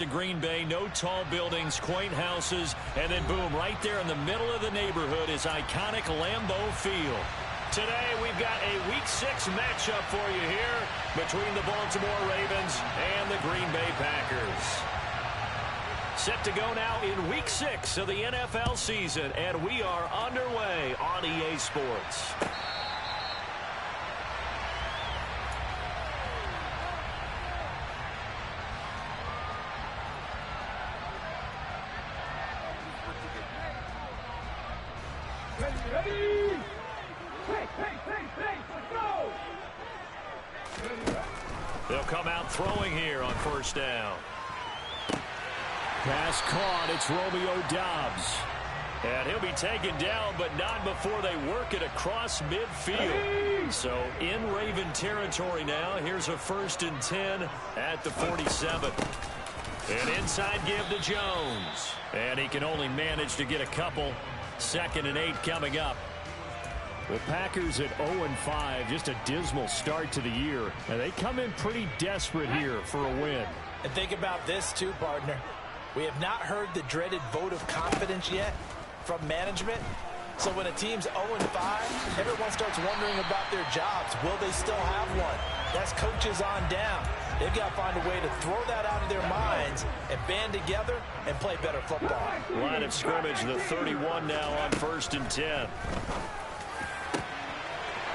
to Green Bay, no tall buildings, quaint houses, and then boom, right there in the middle of the neighborhood is iconic Lambeau Field. Today we've got a Week 6 matchup for you here between the Baltimore Ravens and the Green Bay Packers. Set to go now in Week 6 of the NFL season, and we are underway on EA Sports. Ready? Let's go! They'll come out throwing here on first down. Pass caught. It's Romeo Doubs. And he'll be taken down, but not before they work it across midfield. So in Raven territory now. Here's a 1st and 10 at the 47. An inside give to Jones. And he can only manage to get a couple. 2nd and 8 coming up. The Packers at 0-5, just a dismal start to the year. And they come in pretty desperate here for a win. And think about this too, partner. We have not heard the dreaded vote of confidence yet from management. So when a team's 0-5, everyone starts wondering about their jobs. Will they still have one? That's coaches on down. They've got to find a way to throw that out of their minds and band together and play better football. Line of scrimmage, the 31 now on 1st and 10.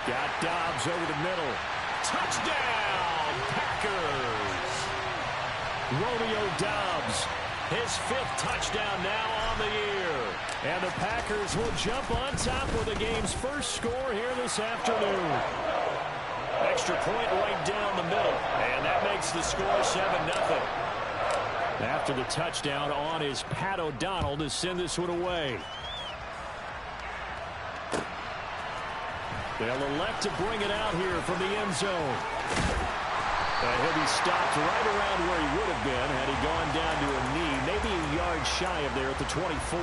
Got Doubs over the middle. Touchdown, Packers! Romeo Doubs, his 5th touchdown now on the year. And the Packers will jump on top with the game's first score here this afternoon. Extra point right down the middle. And that makes the score 7-0. After the touchdown on is Pat O'Donnell to send this one away. They'll elect to bring it out here from the end zone. And he'll be stopped right around where he would have been had he gone down to a knee, maybe a yard shy of there at the 24.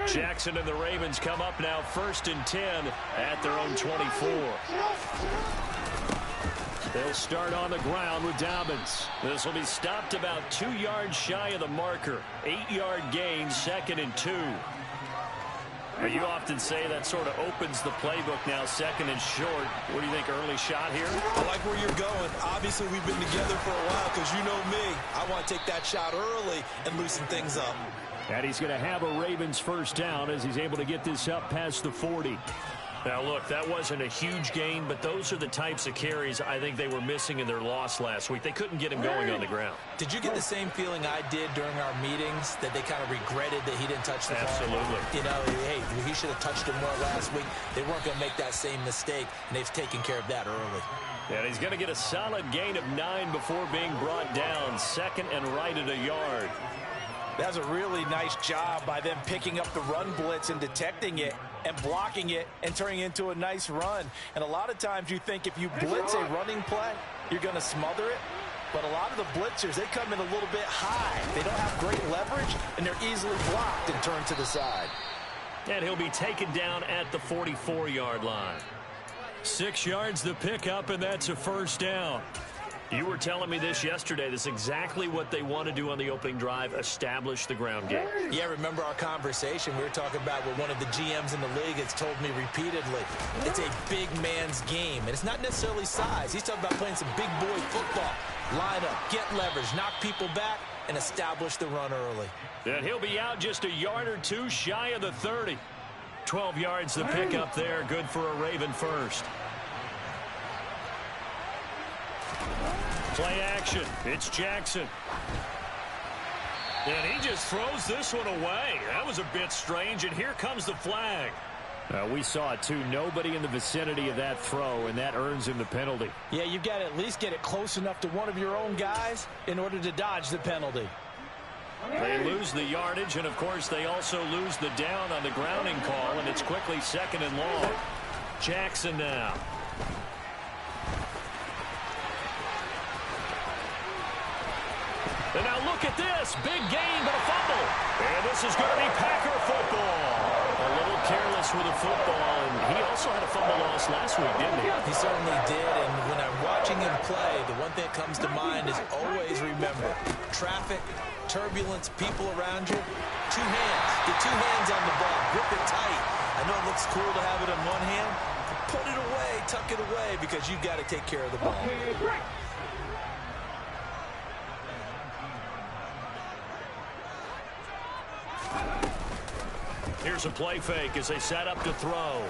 Jackson and the Ravens come up now 1st and 10 at their own 24. They'll start on the ground with Dobbins. This will be stopped about 2 yards shy of the marker. 8-yard gain, 2nd and 2. But you often say that sort of opens the playbook now, 2nd and short. What do you think, early shot here? I like where you're going. Obviously, we've been together for a while because you know me. I want to take that shot early and loosen things up. And he's going to have a Ravens first down as he's able to get this up past the 40. Now, look, that wasn't a huge gain, but those are the types of carries I think they were missing in their loss last week. They couldn't get him going on the ground. Did you get the same feeling I did during our meetings, that they kind of regretted that he didn't touch the ball? Absolutely. You know, hey, he should have touched it more last week. They weren't going to make that same mistake, and they've taken care of that early. And he's going to get a solid gain of 9 before being brought down. 2nd and right at a yard. That's a really nice job by them picking up the run blitz and detecting it and blocking it and turning it into a nice run. And a lot of times you think if you blitz a running play, you're going to smother it. But a lot of the blitzers, they come in a little bit high. They don't have great leverage, and they're easily blocked and turned to the side. And he'll be taken down at the 44-yard line. 6 yards the pickup, and that's a first down. You were telling me this yesterday. This is exactly what they want to do on the opening drive, establish the ground game. Yeah, remember our conversation? We were talking about what one of the GMs in the league has told me repeatedly. It's a big man's game, and it's not necessarily size. He's talking about playing some big boy football. Line up, get leverage, knock people back, and establish the run early. And he'll be out just a yard or 2 shy of the 30. 12 yards the pickup there, good for a Raven first. Play action. It's Jackson. And he just throws this one away. That was a bit strange, and here comes the flag. We saw it, too. Nobody in the vicinity of that throw, and that earns him the penalty. Yeah, you've got to at least get it close enough to one of your own guys in order to dodge the penalty. They lose the yardage, and, of course, they also lose the down on the grounding call, and it's quickly 2nd and long. Jackson now. And now look at this. Big gain, but a fumble. And this is going to be Packer football. A little careless with the football, and he also had a fumble loss last week, didn't he? He certainly did, and when I'm watching him play, the one thing that comes to mind is always remember, traffic, turbulence, people around you, two hands. Get two hands on the ball. Grip it tight. I know it looks cool to have it in one hand, but put it away, tuck it away, because you've got to take care of the ball. Here's a play fake as they set up to throw.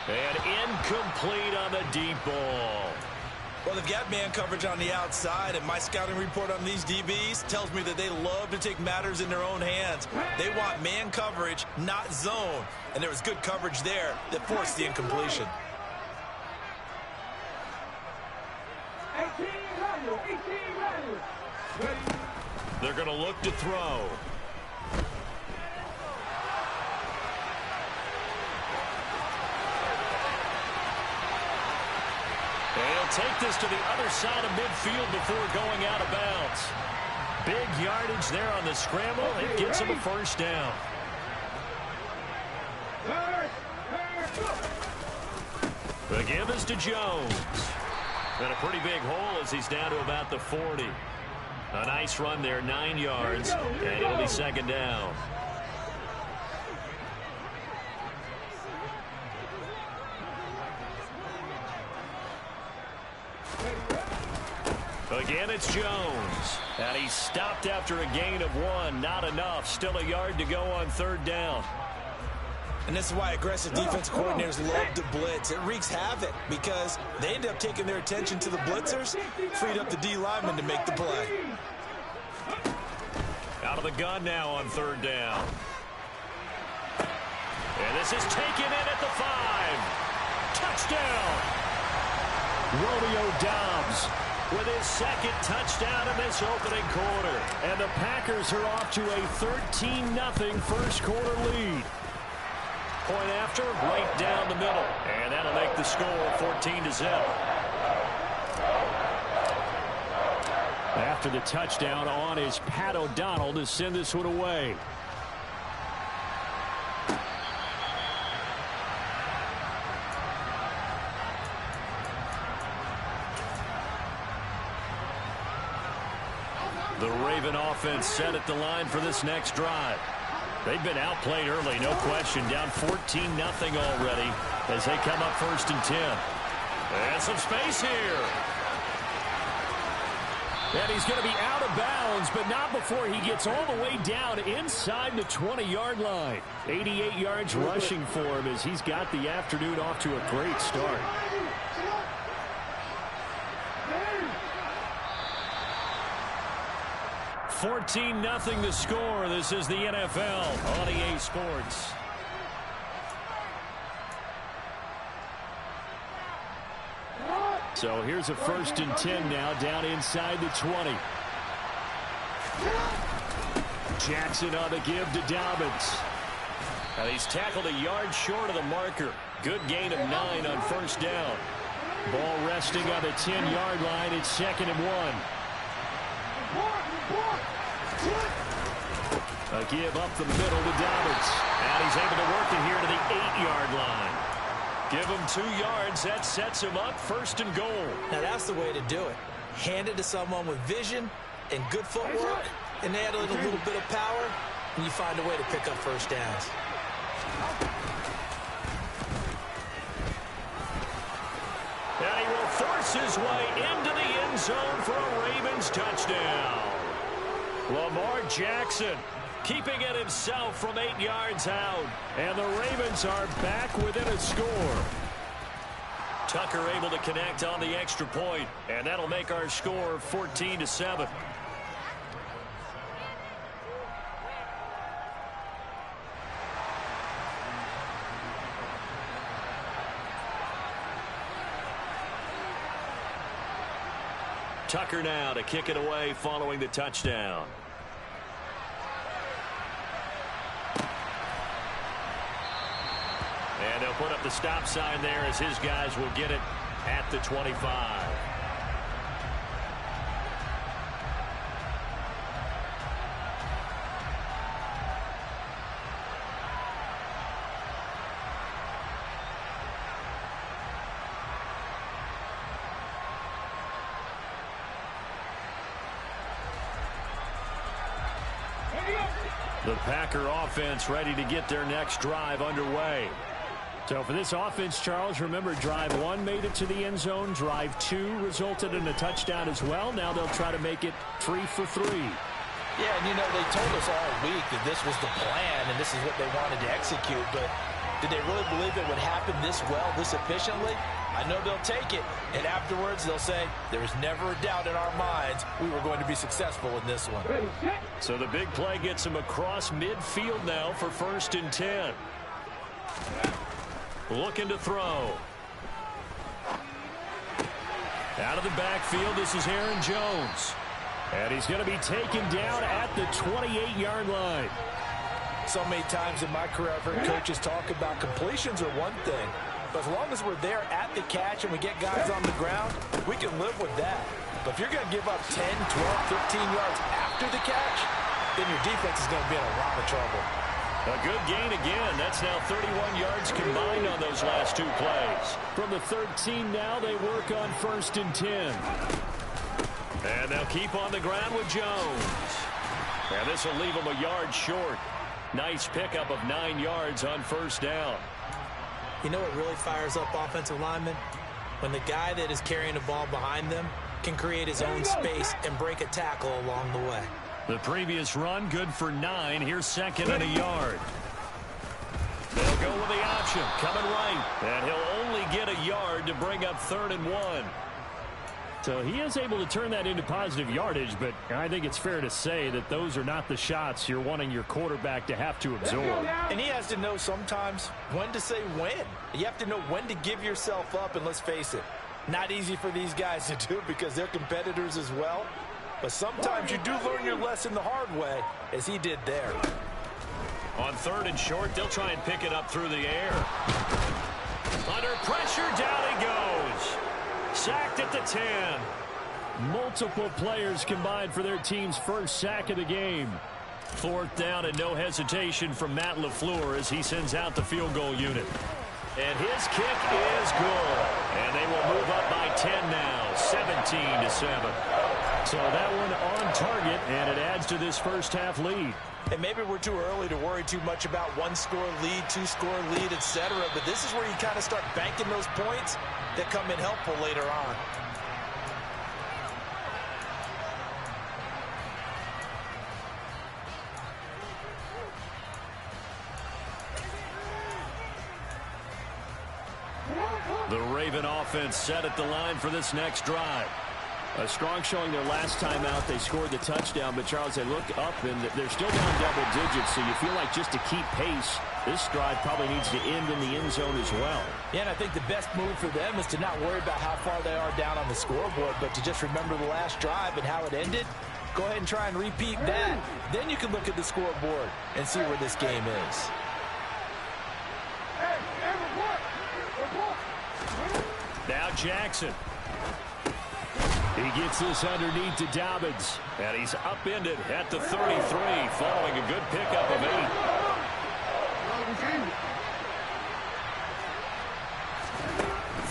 And incomplete on the deep ball. Well, they've got man coverage on the outside, and my scouting report on these DBs tells me that they love to take matters in their own hands. They want man coverage, not zone. And there was good coverage there that forced the incompletion. They're going to look to throw. They'll take this to the other side of midfield before going out of bounds. Big yardage there on the scramble. It gets him a first down. The give is to Jones. And a pretty big hole as he's down to about the 40. A nice run there, 9 yards, and it'll be second down. Again, it's Jones. And he's stopped after a gain of 1. Not enough. Still a yard to go on third down. And this is why aggressive defense coordinators love to blitz. It wreaks havoc because they end up taking their attention to the blitzers, freed up the D lineman to make the play. Out of the gun now on third down. And this is taken in at the 5. Touchdown. Romeo Doubs with his second touchdown in this opening quarter. And the Packers are off to a 13-0 first quarter lead. Point after, right down the middle. And that'll make the score 14-0. After the touchdown on is Pat O'Donnell to send this one away. The Raven offense set at the line for this next drive. They've been outplayed early, no question. Down 14-0 already as they come up first and 10. And some space here. And he's going to be out of bounds, but not before he gets all the way down inside the 20-yard line. 88 yards rushing for him as he's got the afternoon off to a great start. $14-0 the score. This is the NFL on EA Sports. So here's a first and 10 now down inside the 20. Jackson on the give to Dobbins. And he's tackled a yard short of the marker. Good gain of 9 on first down. Ball resting on the 10-yard line. It's second and 1. A give up the middle to Dobbins. And he's able to work it here to the 8-yard line. Give him 2 yards. That sets him up first and goal. Now that's the way to do it. Hand it to someone with vision and good footwork, and add a little bit of power, and you find a way to pick up first downs. And he will force his way into the end zone for a Ravens touchdown. Lamar Jackson keeping it himself from 8 yards out. And the Ravens are back within a score. Tucker able to connect on the extra point, and that'll make our score 14-7. Tucker now to kick it away following the touchdown. And they'll put up the stop sign there as his guys will get it at the 25. The Packer offense ready to get their next drive underway. So for this offense, Charles, remember drive 1 made it to the end zone. Drive 2 resulted in a touchdown as well. Now they'll try to make it 3 for 3. Yeah, and you know, they told us all week that this was the plan and this is what they wanted to execute, but did they really believe it would happen this well, this efficiently? I know they'll take it, and afterwards they'll say, there was never a doubt in our minds we were going to be successful in this one. So the big play gets him across midfield now for 1st and 10. Looking to throw. Out of the backfield, this is Aaron Jones. And he's going to be taken down at the 28-yard line. So many times in my career, I've heard coaches talk about completions are one thing, but as long as we're there at the catch and we get guys on the ground, we can live with that. But if you're going to give up 10, 12, 15 yards after the catch, then your defense is going to be in a lot of trouble. A good gain again. That's now 31 yards combined on those last 2 plays. From the 13 now, they work on 1st and 10. And they'll keep on the ground with Jones. And this will leave him a yard short. Nice pickup of 9 yards on 1st down. You know what really fires up offensive linemen? When the guy that is carrying the ball behind them can create his own space and break a tackle along the way. The previous run good for 9. Here's 2nd and a yard. They'll go with the option. Coming right. And he'll only get a yard to bring up 3rd and 1. So he is able to turn that into positive yardage, but I think it's fair to say that those are not the shots you're wanting your quarterback to have to absorb. And he has to know sometimes when to say when. You have to know when to give yourself up, and let's face it, not easy for these guys to do because they're competitors as well. But sometimes you do learn your lesson the hard way, as he did there. On 3rd and short, they'll try and pick it up through the air. Under pressure, down he goes. Sacked at the 10. Multiple players combined for their team's first sack of the game. 4th down and no hesitation from Matt LaFleur as he sends out the field goal unit. And his kick is good. And they will move up by 10 now, 17-7. So that one on target, and it adds to this first half lead. And maybe we're too early to worry too much about 1-score lead, 2-score lead, etc. But this is where you kind of start banking those points that come in helpful later on. The Raven offense set at the line for this next drive. A strong showing their last time out. They scored the touchdown, but Charles, they look up and they're still down double digits, so you feel like just to keep pace, this drive probably needs to end in the end zone as well. Yeah, and I think the best move for them is to not worry about how far they are down on the scoreboard, but to just remember the last drive and how it ended. Go ahead and try and repeat that. Then you can look at the scoreboard and see where this game is. Now Jackson. He gets this underneath to Dobbins. And he's upended at the 33, following a good pickup of 8.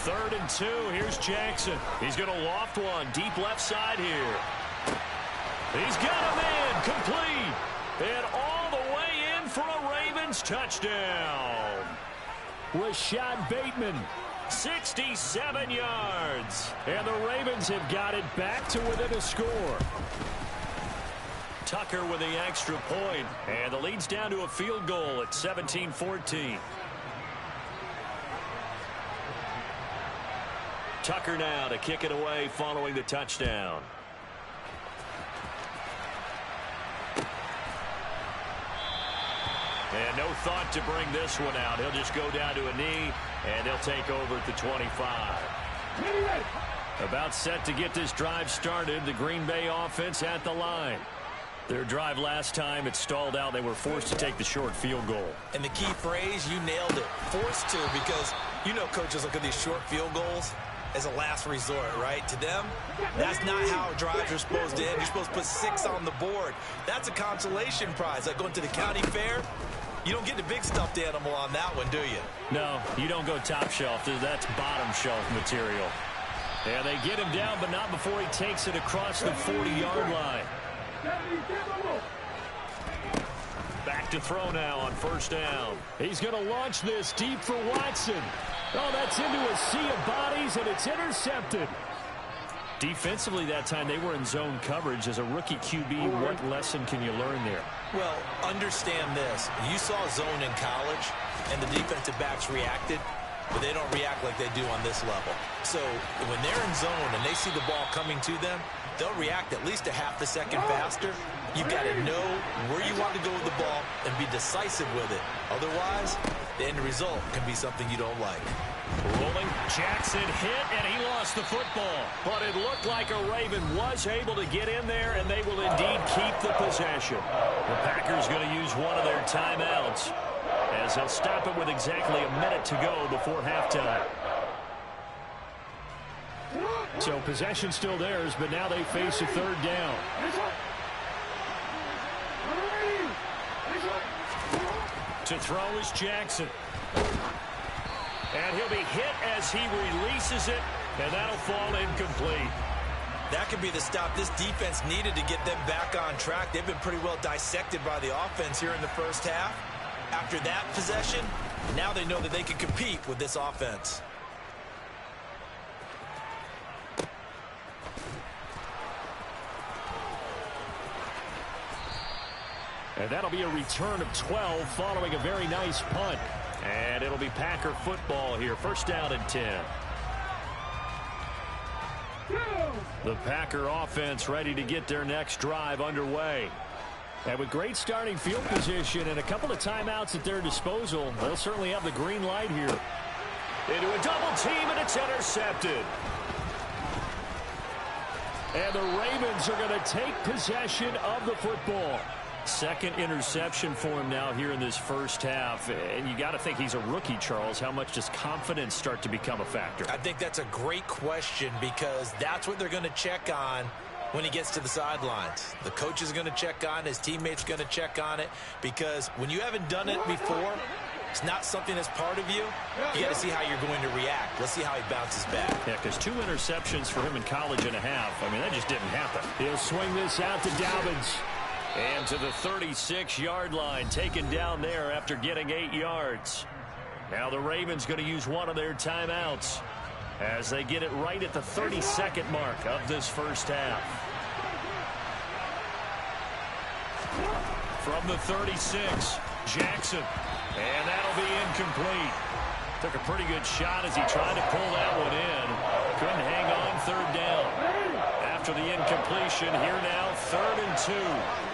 3rd and 2. Here's Jackson. He's going to loft one deep left side here. He's got a man complete. And all the way in for a Ravens touchdown. Rashad Bateman. 67 yards. And the Ravens have got it back to within a score. Tucker with the extra point. And the lead's down to a field goal at 17-14. Tucker now to kick it away following the touchdown. And no thought to bring this one out. He'll just go down to a knee, and they'll take over at the 25. About set to get this drive started. The Green Bay offense at the line. Their drive last time, it stalled out. They were forced to take the short field goal. And the key phrase, you nailed it. Forced to, because you know coaches look at these short field goals as a last resort, right? To them, that's not how drives are supposed to end. You're supposed to put 6 on the board. That's a consolation prize. Like going to the county fair, you don't get the big stuffed animal on that one, do you? No, you don't go top shelf. That's bottom shelf material. And they get him down, but not before he takes it across the 40-yard line. back to throw now on first down. He's going to launch this deep for Watson. Oh, that's into a sea of bodies, and it's intercepted. Defensively that time, they were in zone coverage. As a rookie QB, what lesson can you learn there? Well, understand this. You saw zone in college, and the defensive backs reacted, but they don't react like they do on this level. So when they're in zone and they see the ball coming to them, they'll react at least a half a second faster. You've got to know where you want to go with the ball and be decisive with it. Otherwise, the end result can be something you don't like. Rolling, Jackson hit, and he lost the football. But it looked like a Raven was able to get in there, and they will indeed keep the possession. The Packers going to use one of their timeouts, as they'll stop it with exactly a minute to go before halftime. So possession still theirs, but now they face a third down. To throw is Jackson. And he'll be hit as he releases it, and that'll fall incomplete. That could be the stop this defense needed to get them back on track. They've been pretty well dissected by the offense here in the first half. After that possession, now they know that they can compete with this offense. And that'll be a return of 12 following a very nice punt. And it'll be Packer football here. First down and 10. The Packer offense ready to get their next drive underway. And with great starting field position and a couple of timeouts at their disposal, they'll certainly have the green light here. Into a double team, and it's intercepted. And the Ravens are going to take possession of the football. Second interception for him now here in this first half. And you got to think he's a rookie, Charles. How much does confidence start to become a factor? I think that's a great question, because that's what they're going to check on when he gets to the sidelines. The coach is going to check on, his teammates going to check on it, because when you haven't done it before, it's not something that's part of you. You got to see how you're going to react. Let's see how he bounces back. Yeah, because 2 interceptions for him in college and a half. I mean, that just didn't happen. He'll swing this out to Dobbins. And to the 36-yard line, taken down there after getting 8 yards. Now the Ravens going to use one of their timeouts as they get it right at the 32nd mark of this first half. From the 36, Jackson. And that'll be incomplete. Took a pretty good shot as he tried to pull that one in. Couldn't hang on third down. After the incompletion, here now, 3rd and 2.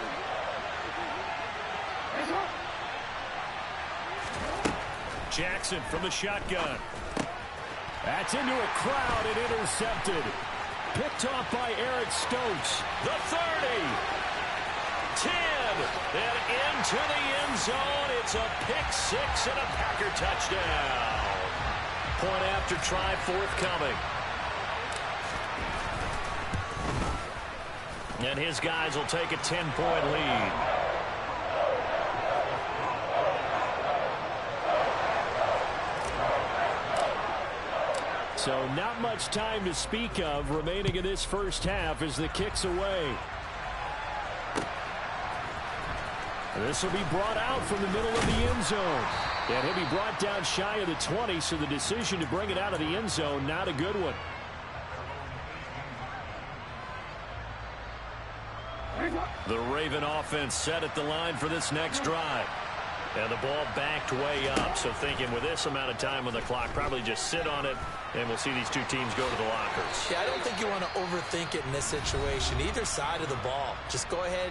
Jackson from the shotgun. That's into a crowd and intercepted. Picked off by Eric Stokes. The 30. 10. And into the end zone. It's a pick 6 and a Packer touchdown. Point after try forthcoming. And his guys will take a 10-point lead. So not much time to speak of remaining in this first half as the kick's away. This will be brought out from the middle of the end zone. And he'll be brought down shy of the 20, so the decision to bring it out of the end zone, not a good one. The Raven offense set at the line for this next drive. And the ball backed way up. So thinking with this amount of time on the clock, probably just sit on it, and we'll see these two teams go to the lockers. Yeah, I don't think you want to overthink it in this situation. Either side of the ball. Just go ahead and